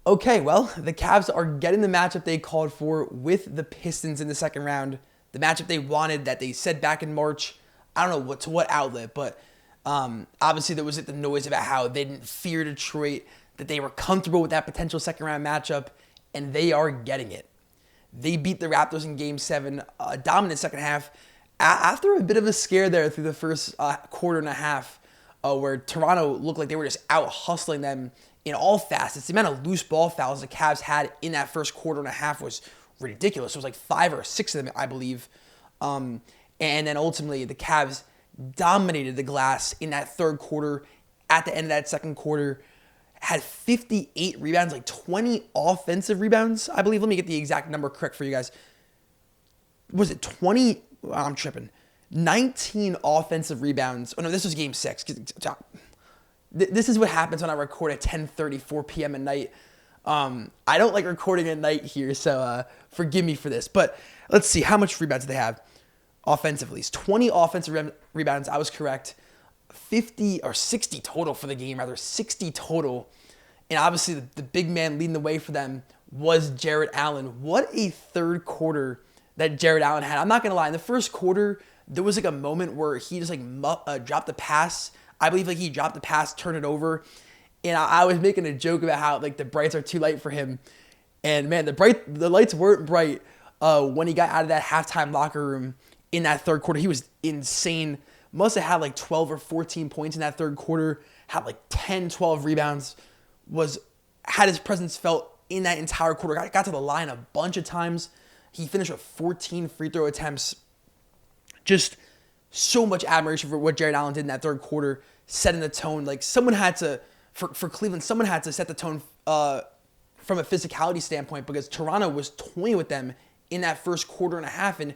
Okay, well, the Cavs are getting the matchup they called for with the Pistons in the second round. The matchup they wanted that they said back in March. I don't know what outlet, but obviously there was the noise about how they didn't fear Detroit, that they were comfortable with that potential second round matchup, and they are getting it. They beat the Raptors in Game 7, a dominant second half, after a bit of a scare there through the first quarter and a half, where Toronto looked like they were just out hustling them in all facets. The amount of loose ball fouls the Cavs had in that first quarter and a half was ridiculous. It was like 5 or 6 of them, I believe. And then ultimately, the Cavs dominated the glass in that third quarter. At the end of that second quarter, had 58 rebounds, like 20 offensive rebounds, I believe. Let me get the exact number correct for you guys. Was it 20? I'm tripping. 19 offensive rebounds. Oh, no, this was Game 6. This is what happens when I record at 10:34 p.m. at night. I don't like recording at night here, so forgive me for this. But let's see, how much rebounds do they have offensively? It's 20 offensive rebounds. I was correct. 50 or 60 total for the game, rather 60 total. And obviously the big man leading the way for them was Jarrett Allen. What a third quarter that Jarrett Allen had. I'm not going to lie. In the first quarter, there was like a moment where he just dropped the pass. I believe he dropped the pass, turned it over. And I was making a joke about how the brights are too light for him. And man, the lights weren't bright when he got out of that halftime locker room in that third quarter. He was insane. Must have had 12 or 14 points in that third quarter. Had 10, 12 rebounds. Had his presence felt in that entire quarter. Got to the line a bunch of times. He finished with 14 free throw attempts. Just so much admiration for what Jarrett Allen did in that third quarter, setting the tone. Someone had to, for Cleveland, someone had to set the tone from a physicality standpoint, because Toronto was toying with them in that first quarter and a half. And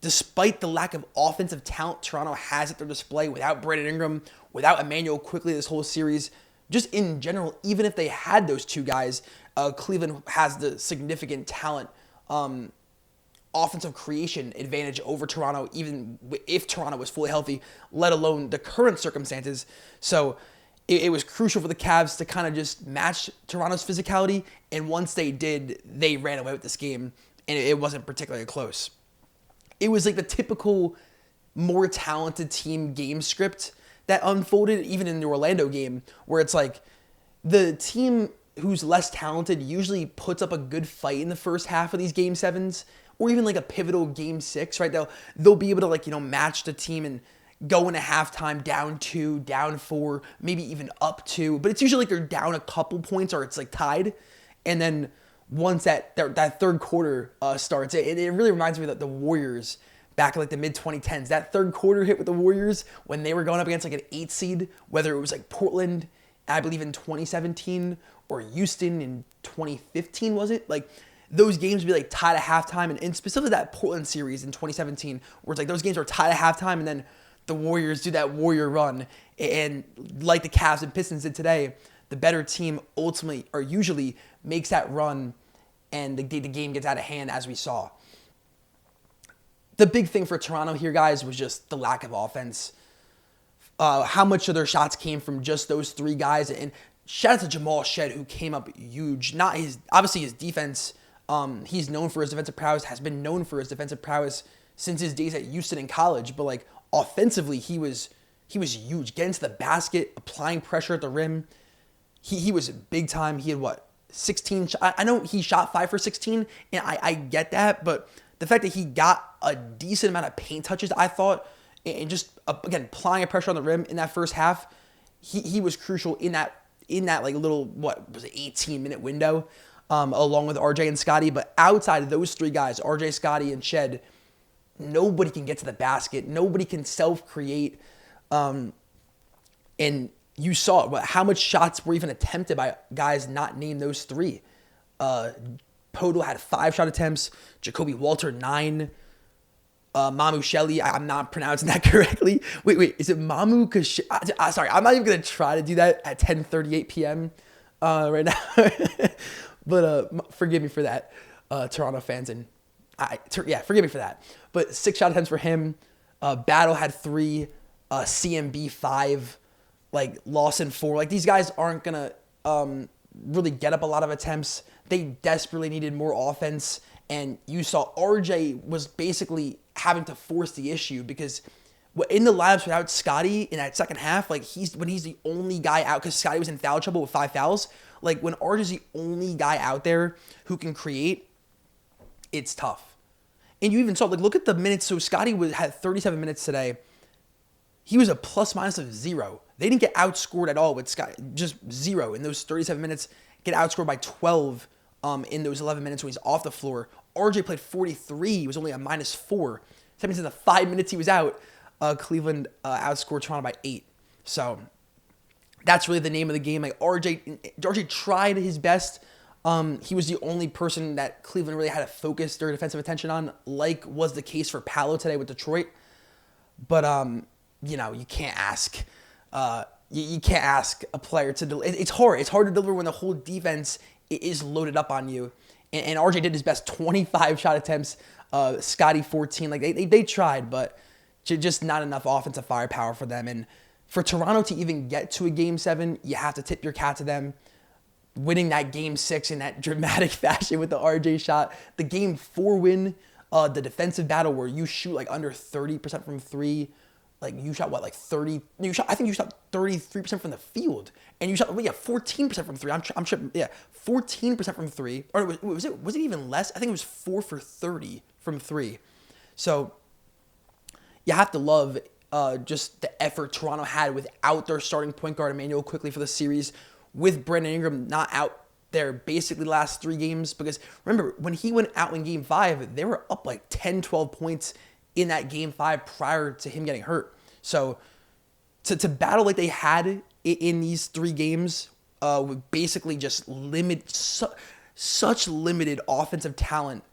despite the lack of offensive talent Toronto has at their display, without Brandon Ingram, without Emmanuel Quickly this whole series, just in general, even if they had those two guys, Cleveland has the significant talent, offensive creation advantage over Toronto, even if Toronto was fully healthy, let alone the current circumstances. So it was crucial for the Cavs to kind of just match Toronto's physicality. And once they did, they ran away with this game, and it wasn't particularly close. It was the typical more talented team game script that unfolded even in the Orlando game, where it's the team who's less talented usually puts up a good fight in the first half of these Game 7s, or even a pivotal Game 6, right? They'll be able to match the team and go into halftime down 2, down 4, maybe even up 2, but it's usually they're down a couple points or it's tied, and then once that third quarter starts, it really reminds me of the Warriors back in the mid-2010s. That third quarter hit with the Warriors when they were going up against an 8 seed, whether it was Portland, I believe in 2017, or Houston in 2015, was it? Those games would be tied at halftime, and specifically that Portland series in 2017, where it's those games are tied at halftime, and then the Warriors do that Warrior run, and like the Cavs and Pistons did today, the better team ultimately or usually makes that run, and the game gets out of hand, as we saw. The big thing for Toronto here, guys, was just the lack of offense. How much of their shots came from just those three guys, and shout out to Jamal Shed, who came up huge. Obviously his defense. He's known for his defensive prowess. Has been known for his defensive prowess since his days at Houston in college. But offensively, he was huge. Getting to the basket, applying pressure at the rim. He was big time. He had 16. I know he shot 5 for 16, and I get that. But the fact that he got a decent amount of paint touches, I thought, and just again applying a pressure on the rim in that first half, he was crucial in that little 18-minute window, along with RJ and Scotty. But outside of those three guys, RJ, Scotty, and Shed, nobody can get to the basket. Nobody can self-create. And you saw how much shots were even attempted by guys not named those three. Podol had 5 shot attempts. Jacoby Walter 9. Mamu Shelley, I'm not pronouncing that correctly. Wait, is it Mamu? Sorry, I'm not even going to try to do that at 10:38 p.m. Right now. But forgive me for that, Toronto fans. And forgive me for that. But 6 shot attempts for him. Battle had 3. CMB 5. Lawson 4. These guys aren't going to really get up a lot of attempts. They desperately needed more offense. And you saw RJ was basically having to force the issue because in the lineups without Scotty in that second half, like when he's the only guy out because Scotty was in foul trouble with 5 fouls. Like when RJ's the only guy out there who can create, it's tough. And you even saw, like, look at the minutes. So Scotty had 37 minutes today. He was a plus minus of 0. They didn't get outscored at all with Scotty, just 0 in those 37 minutes. Get outscored by 12 in those 11 minutes when he's off the floor. RJ played 43. He was only a -4. That means in the 5 minutes he was out, Cleveland outscored Toronto by 8. So that's really the name of the game. Like RJ tried his best. He was the only person that Cleveland really had to focus their defensive attention on, like was the case for Paolo today with Detroit. But you can't ask. You can't ask a player to deliver. It's hard. It's hard to deliver when the whole defense is loaded up on you. And RJ did his best, 25 shot attempts. Scotty 14. Like they tried, but just not enough offensive firepower for them. And for Toronto to even get to a Game 7, you have to tip your hat to them. Winning that Game 6 in that dramatic fashion with the RJ shot. The Game 4 win, the defensive battle where you shoot like under 30% from 3. Like you shot like 30? I think you shot 33% from the field, and you shot 14% from 3. I'm sure 14% from 3. Or was it even less? I think it was 4 for 30 from 3. So you have to love just the effort Toronto had without their starting point guard Emmanuel Quickley for the series, with Brandon Ingram not out there basically the last 3 games. Because remember, when he went out in Game 5, they were up like 10, 12 points in that Game 5 prior to him getting hurt. So to battle like they had in these 3 games with basically just such limited offensive talent,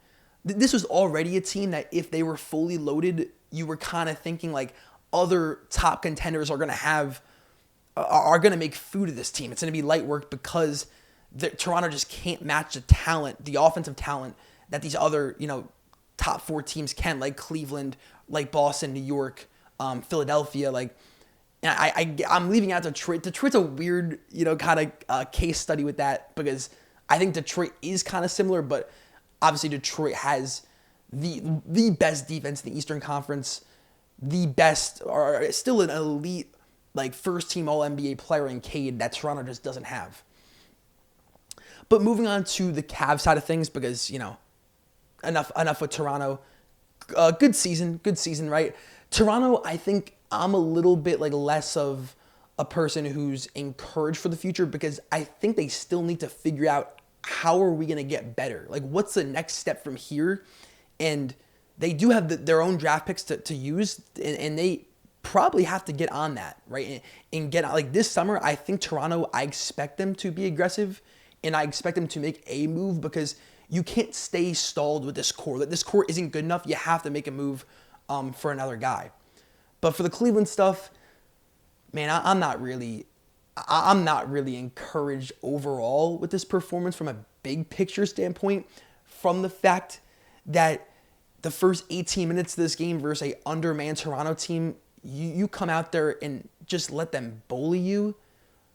this was already a team that if they were fully loaded, you were kind of thinking like other top contenders are going to make food of this team. It's going to be light work because Toronto just can't match the offensive talent that these other, top 4 teams can, like Cleveland, like Boston, New York, Philadelphia. Like, I'm leaving out Detroit. Detroit's a weird, kind of case study with that because I think Detroit is kind of similar, but obviously Detroit has the best defense in the Eastern Conference, the best, or still an elite, like first team All-NBA player in Cade that Toronto just doesn't have. But moving on to the Cavs side of things, because, enough with Toronto. Good season, right? Toronto, I think I'm a little bit like less of a person who's encouraged for the future because I think they still need to figure out how are we going to get better? Like, what's the next step from here? And they do have their own draft picks to use, and they probably have to get on that, right? And get like this summer, I think Toronto, I expect them to be aggressive, and I expect them to make a move because you can't stay stalled with this core. That this core isn't good enough. You have to make a move for another guy. But for the Cleveland stuff, man, I'm not really encouraged overall with this performance from a big picture standpoint, from the fact that the first 18 minutes of this game versus a undermanned Toronto team, you come out there and just let them bully you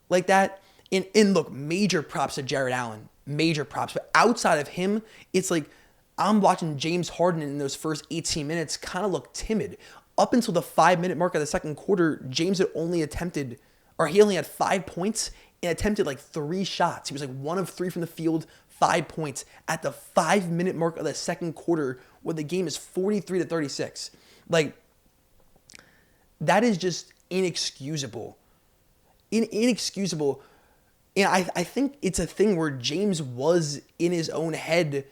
like that. And look, major props to Jared Allen. Major props. But outside of him, it's like I'm watching James Harden in those first 18 minutes kind of look timid. Up until the 5-minute mark of the second quarter, James he only had 5 points and attempted like 3 shots. He was like 1 of 3 from the field, 5 points at the 5-minute mark of the second quarter when the game is 43-36. Like, that is just inexcusable. Inexcusable. And I think it's a thing where James was in his own head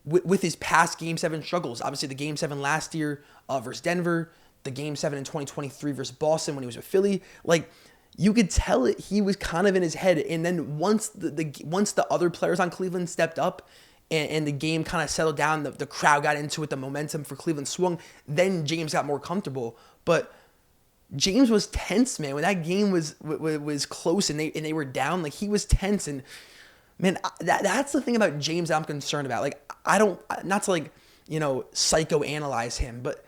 with his past Game 7 struggles. Obviously, the Game 7 last year versus Denver, the Game 7 in 2023 versus Boston when he was with Philly. Like, you could tell it, he was kind of in his head. And then once the other players on Cleveland stepped up and the game kind of settled down, the crowd got into it, the momentum for Cleveland swung, then James got more comfortable. But James was tense, man. When that game was close and they were down, like, he was tense. And man, that's the thing about James that I'm concerned about. Like, not to like, psychoanalyze him, but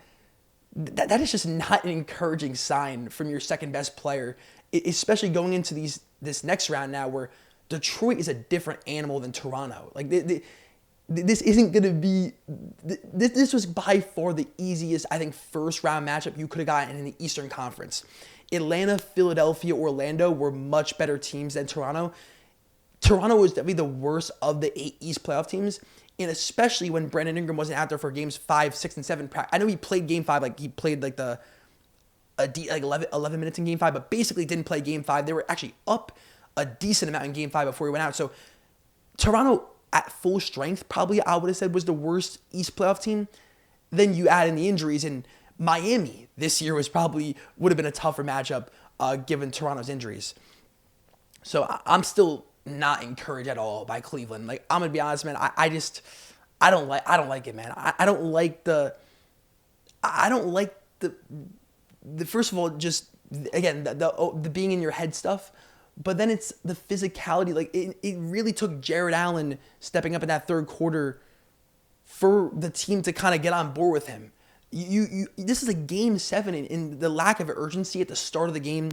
that is just not an encouraging sign from your second best player, especially going into this next round now where Detroit is a different animal than Toronto. Like this isn't going to be. This was by far the easiest, I think, first round matchup you could have gotten in the Eastern Conference. Atlanta, Philadelphia, Orlando were much better teams than Toronto. Toronto was definitely the worst of the 8 East playoff teams, and especially when Brandon Ingram wasn't out there for games 5, 6, and 7. I know he played game 5, like he played like 11 minutes in game 5, but basically didn't play game 5. They were actually up a decent amount in game 5 before he went out. So Toronto at full strength, probably I would have said was the worst East playoff team. Then you add in the injuries, and Miami this year would have been a tougher matchup given Toronto's injuries. So I'm still not encouraged at all by Cleveland. Like, I'm gonna be honest, man. I don't like it, man. I don't like the first of all, just again the being in your head stuff. But then it's the physicality. Like it really took Jared Allen stepping up in that third quarter for the team to kind of get on board with him. This is a game 7, and the lack of urgency at the start of the game,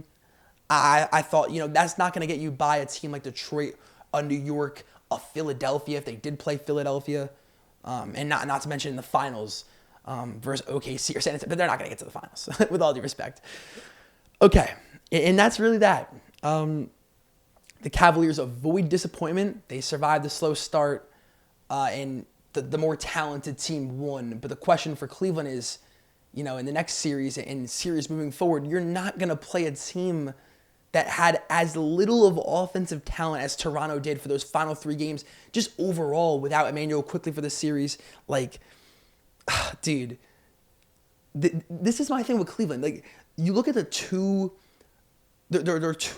I thought, that's not going to get you by a team like Detroit, a New York, a Philadelphia, if they did play Philadelphia, and not to mention in the finals versus OKC or San Antonio, but they're not going to get to the finals, with all due respect. Okay, and that's really that. The Cavaliers avoid disappointment. They survived the slow start, and the more talented team won. But the question for Cleveland is, in the next series and series moving forward, you're not going to play a team that had as little of offensive talent as Toronto did for those final 3 games, just overall without Emmanuel quickly for the series. Like, dude, this is my thing with Cleveland. Like, you look at the two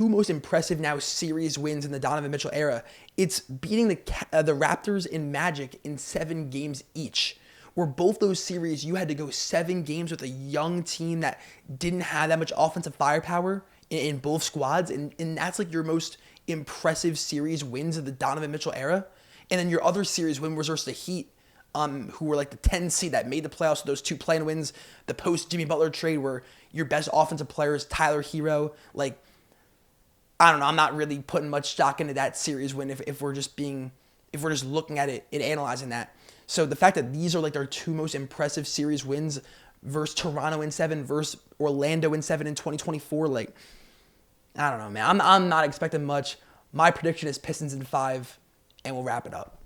most impressive now series wins in the Donovan Mitchell era. It's beating the Raptors and Magic in 7 games each, where both those series you had to go 7 games with a young team that didn't have that much offensive firepower in both squads, and that's like your most impressive series wins of the Donovan Mitchell era. And then your other series win was versus the Heat, who were like the 10 seed that made the playoffs with those 2 play-in wins. The post Jimmy Butler trade where your best offensive player is Tyler Hero. Like, I don't know. I'm not really putting much stock into that series win if we're just looking at it and analyzing that. So the fact that these are like their 2 most impressive series wins versus Toronto in 7, versus Orlando in 7 in 2024, like, I don't know, man. I'm not expecting much. My prediction is Pistons in 5, and we'll wrap it up.